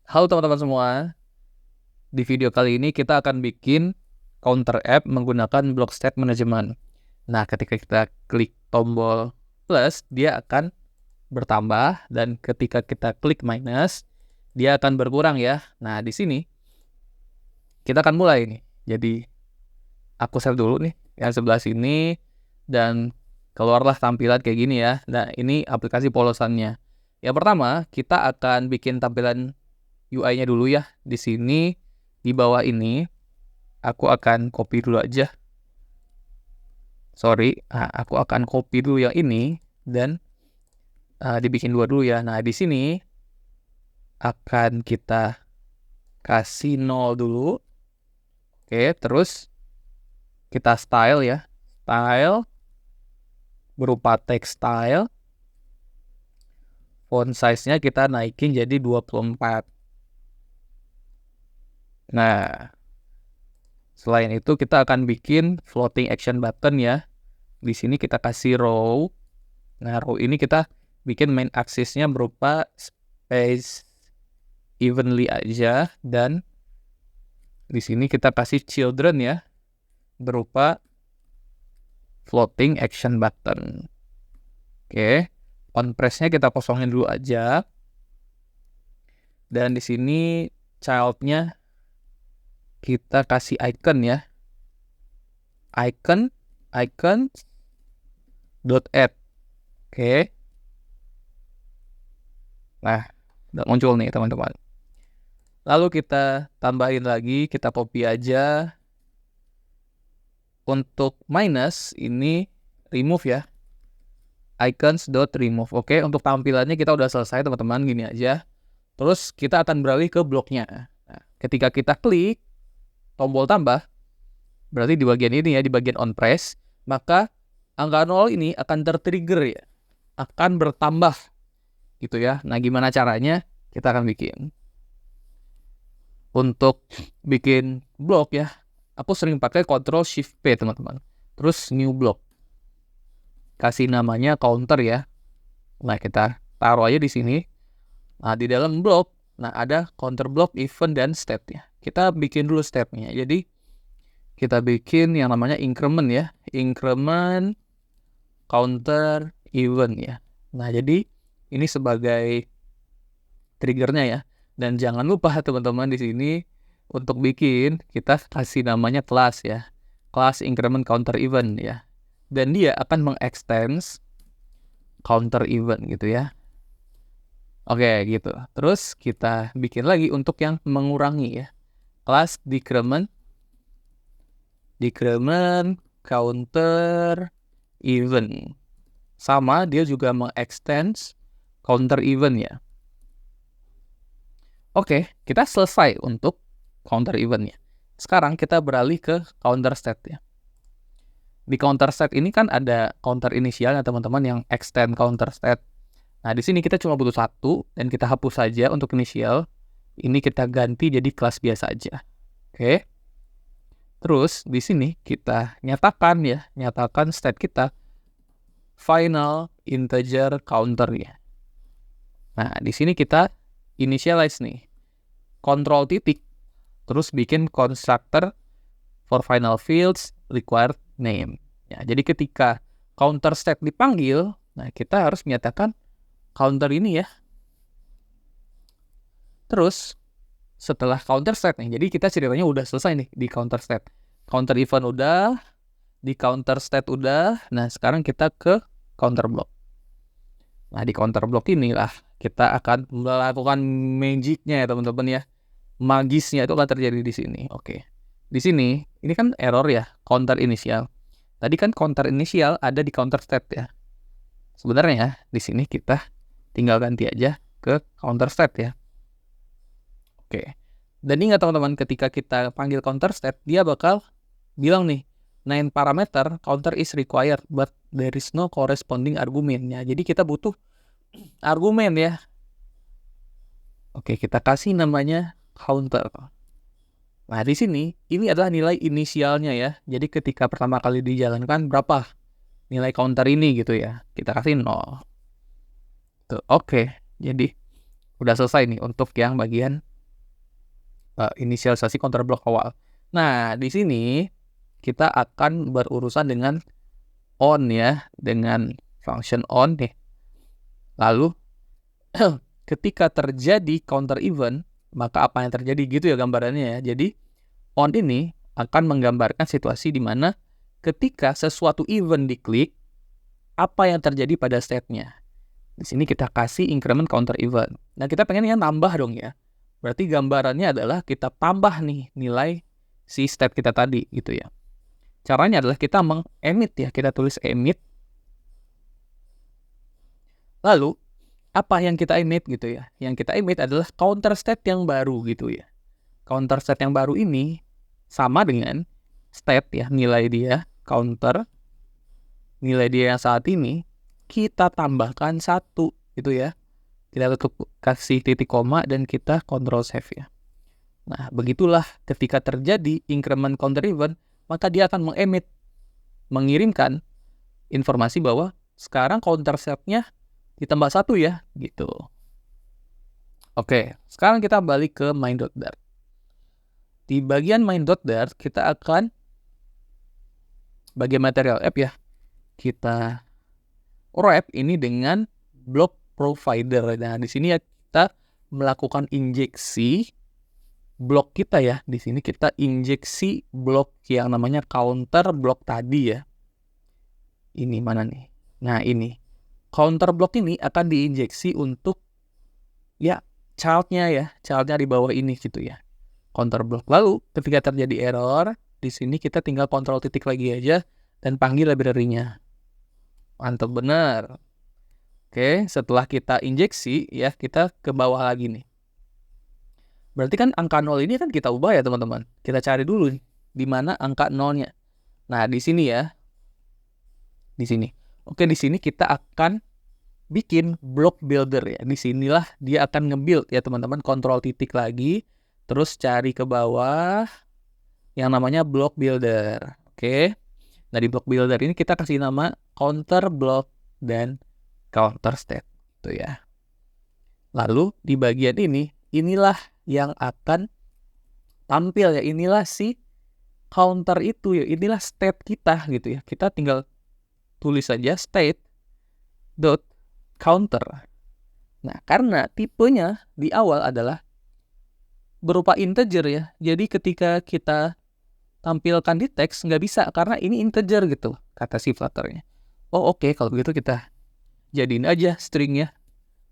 Halo teman-teman semua, di video kali ini kita akan bikin counter app menggunakan block state management. Nah, ketika kita klik tombol plus, dia akan bertambah, dan ketika kita klik minus, dia akan berkurang ya. Nah, di sini kita akan mulai nih. Jadi, aku save dulu nih yang sebelah sini, dan keluarlah tampilan kayak gini ya. Nah, ini aplikasi polosannya. Yang pertama, kita akan bikin tampilan UI-nya dulu ya. Di sini, di bawah ini, aku akan copy dulu aja. Aku akan copy dulu yang ini, dan dibikin dua dulu ya. Nah, di sini akan kita kasih 0 dulu. Oke, terus kita style ya. Style berupa text style. Font size-nya kita naikin jadi 24. Nah, selain itu kita akan bikin floating action button ya. Di sini kita kasih row. Nah, row ini kita bikin main axis-nya berupa space evenly aja, dan di sini kita kasih children ya, berupa floating action button. Oke, on press-nya kita kosongin dulu aja. Dan di sini child-nya kita kasih icon ya. Icon dot add. Oke. Nah, udah muncul nih teman-teman. Lalu kita tambahin lagi, kita copy aja. Untuk minus ini remove ya. Icons.remove. Oke, untuk tampilannya kita udah selesai teman-teman, gini aja. Terus kita akan beralih ke bloknya. Nah, ketika kita klik tombol tambah, berarti di bagian ini ya, di bagian on press, maka angka 0 ini akan tertrigger ya, akan bertambah gitu ya. Nah, gimana caranya? Kita akan bikin. Untuk bikin blok ya, aku sering pakai Ctrl Shift P teman-teman. Terus new block. Kasih namanya counter ya. Nah, kita taruh aja di sini. Nah, di dalam blok, nah ada counter block, event, dan state-nya. Kita bikin dulu step-nya. Jadi, kita bikin yang namanya increment ya. Increment counter event ya. Nah, jadi ini sebagai triggernya ya. Dan jangan lupa teman-teman di sini untuk bikin, kita kasih namanya class ya. Class increment counter event ya. Dan dia akan mengextend counter event gitu ya. Oke gitu. Terus kita bikin lagi untuk yang mengurangi ya. Class decrement counter event. Sama, dia juga mengextend counter event ya. Oke, kita selesai untuk counter event ya. Sekarang kita beralih ke counter state ya. Di counter state ini kan ada counter inisialnya teman-teman yang extend counter state. Nah, di sini kita cuma butuh satu, dan kita hapus saja untuk inisial. Ini kita ganti jadi kelas biasa aja. Oke. Terus di sini kita nyatakan state kita final integer counter ya. Nah, di sini kita initialize nih. Control titik, terus bikin constructor for final fields required name. Ya, jadi ketika counter state dipanggil, nah kita harus menyatakan counter ini ya. Terus setelah counter state nih, jadi kita ceritanya udah selesai nih di counter state. Counter event udah, di counter state udah. Nah, sekarang kita ke counter block. Nah, di counter block inilah kita akan melakukan magicnya ya teman-teman ya. Magisnya itu akan terjadi di sini. Oke. Di sini, ini kan error ya, counter inisial. Tadi kan counter inisial ada di counter state ya. Sebenarnya di sini kita tinggal ganti aja ke counter state ya. Oke. Dan ingat teman-teman, ketika kita panggil counter state, dia bakal bilang nih, 9 parameter counter is required, but there is no corresponding argument ya. Jadi kita butuh argumen ya. Oke, kita kasih namanya counter. Nah, di sini, ini adalah nilai inisialnya ya. Jadi ketika pertama kali dijalankan, berapa nilai counter ini gitu ya. Kita kasih 0. Tuh, oke. Jadi, udah selesai nih untuk yang bagian inisialisasi counter block awal. Nah, di sini kita akan berurusan dengan on ya, dengan function on nih. Lalu ketika terjadi counter event, maka apa yang terjadi gitu ya gambarannya ya. Jadi on ini akan menggambarkan situasi di mana ketika sesuatu event diklik, apa yang terjadi pada state-nya. Di sini kita kasih increment counter event. Nah, kita pengennya nambah dong ya. Berarti gambarannya adalah kita tambah nih nilai si state kita tadi gitu ya. Caranya adalah kita meng-emit ya, kita tulis emit. Lalu apa yang kita emit gitu ya? Yang kita emit adalah counter state yang baru gitu ya. Counter state yang baru ini sama dengan state ya, nilai dia, counter, nilai dia yang saat ini, kita tambahkan 1 gitu ya. Kita tutup, kasih titik koma, dan kita control save ya. Nah, begitulah ketika terjadi increment counter event, maka dia akan mengemit, mengirimkan informasi bahwa sekarang counter state-nya ditambah 1 ya, gitu. Oke, sekarang kita balik ke main.dart. Di bagian main.dart kita akan bagian material app ya. Kita wrap ini dengan block provider. Nah, di sini ya kita melakukan injeksi blok kita ya. Di sini kita injeksi blok yang namanya counter block tadi ya. Ini mana nih? Nah, ini. Counter block ini akan diinjeksi untuk ya childnya ya. Childnya di bawah ini gitu ya. Counter block. Lalu ketika terjadi error, di sini kita tinggal kontrol titik lagi aja dan panggil library-nya. Mantap bener. Oke, setelah kita injeksi ya, kita ke bawah lagi nih. Berarti kan angka 0 ini kan kita ubah ya teman-teman. Kita cari dulu nih, di mana angka 0-nya. Nah, di sini ya. Di sini. Oke, di sini kita akan bikin block builder ya. Di sinilah dia akan nge-build ya teman-teman. Kontrol titik lagi. Terus cari ke bawah yang namanya block builder. Oke. Nah, di block builder ini kita kasih nama counter block dan counter state gitu ya. Lalu di bagian ini, inilah yang akan tampil ya. Inilah si counter itu ya. Inilah state kita gitu ya. Kita tinggal tulis saja state dot counter. Nah, karena tipenya di awal adalah berupa integer ya. Jadi ketika kita tampilkan di teks nggak bisa karena ini integer gitu, kata si Flutter-nya. Oh oke, kalau begitu kita jadiin aja string-nya.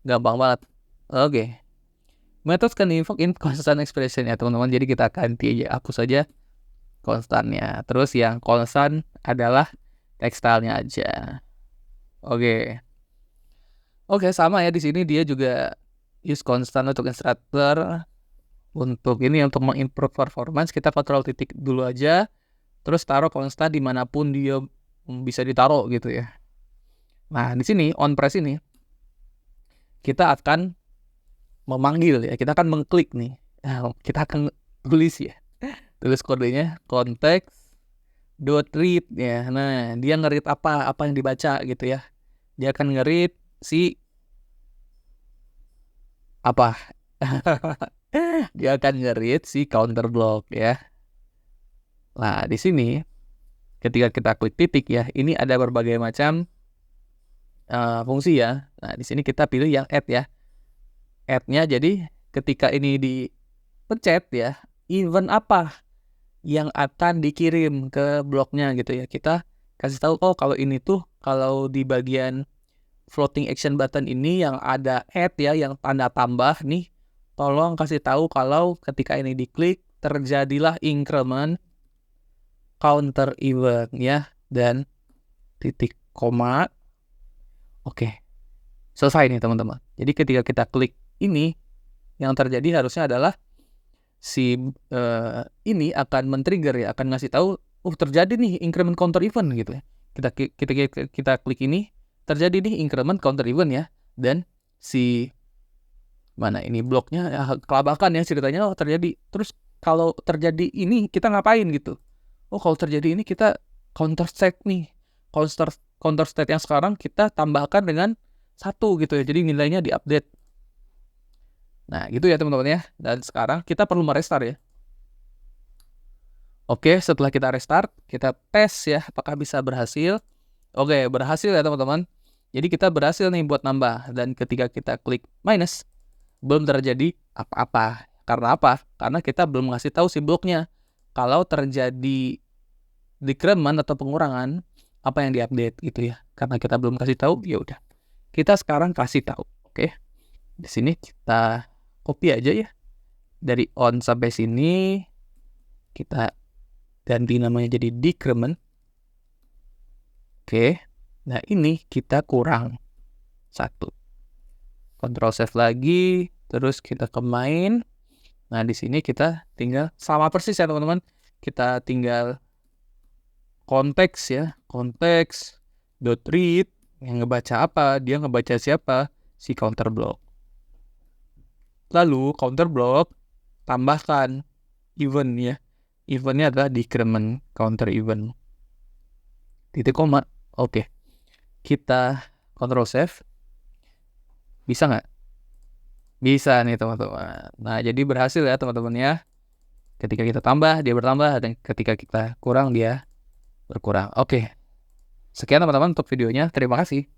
Gampang banget. Oke. Methods can invoke in constant expression ya teman-teman. Jadi kita ganti aja, hapus saja konstannya. Terus yang konstan adalah text style-nya aja. Oke. Oke, sama ya di sini dia juga use constant untuk instructor. Untuk ini untuk mengimprove performance kita kontrol titik dulu aja, terus taruh konstan dimanapun dia bisa ditaruh gitu ya. Nah, di sini on press ini kita akan memanggil ya, kita akan mengklik nih. Nah, kita akan tulis ya, tulis kodenya context dot read ya. Nah, dia nge-read apa yang dibaca gitu ya. Dia akan nge-read si apa dia akan nge-read si counter block ya. Nah, di sini ketika kita klik titik ya, ini ada berbagai macam fungsi ya. Nah, di sini kita pilih yang add ya. Add-nya jadi ketika ini dipencet ya, event apa yang akan dikirim ke bloknya gitu ya. Kita kasih tahu kalau ini tuh kalau di bagian floating action button ini yang ada add ya, yang tanda tambah nih, tolong kasih tahu kalau ketika ini diklik terjadilah increment counter event ya, dan titik koma. Oke. Selesai nih teman-teman. Jadi ketika kita klik ini, yang terjadi harusnya adalah si ini akan men-trigger ya, akan ngasih tahu terjadi nih increment counter event gitu ya. Kita klik ini, terjadi nih increment counter event ya, dan si mana ini bloknya ya, kelabakan ya ceritanya terjadi. Terus kalau terjadi ini kita ngapain gitu? Kalau terjadi ini kita counter state nih. Counter state yang sekarang kita tambahkan dengan 1 gitu ya. Jadi nilainya diupdate. Nah, gitu ya teman-teman ya. Dan sekarang kita perlu merestart ya. Oke, setelah kita restart, kita tes ya apakah bisa berhasil. Oke, berhasil ya teman-teman. Jadi kita berhasil nih buat nambah. Dan ketika kita klik minus, belum terjadi apa-apa. Karena apa? Karena kita belum ngasih tahu si bloknya. Kalau terjadi decrement atau pengurangan, apa yang diupdate gitu ya. Karena kita belum kasih tahu, ya udah. Kita sekarang kasih tahu, oke? Di sini kita copy aja ya. Dari on sampai sini kita ganti namanya jadi decrement. Oke. Nah, ini kita kurang 1. Ctrl save lagi, terus kita ke main. Nah, di sini kita tinggal sama persis ya, teman-teman. Kita tinggal konteks ya, konteks .read yang ngebaca apa, dia ngebaca siapa, si counter block. Lalu counter block tambahkan event ya. Eventnya adalah decrement counter event. Titik koma. Oke. Kita control save. Bisa nggak? Bisa nih teman-teman. Nah, jadi berhasil ya teman-teman ya. Ketika kita tambah, dia bertambah. Dan ketika kita kurang, dia berkurang. Oke. Sekian teman-teman untuk videonya. Terima kasih.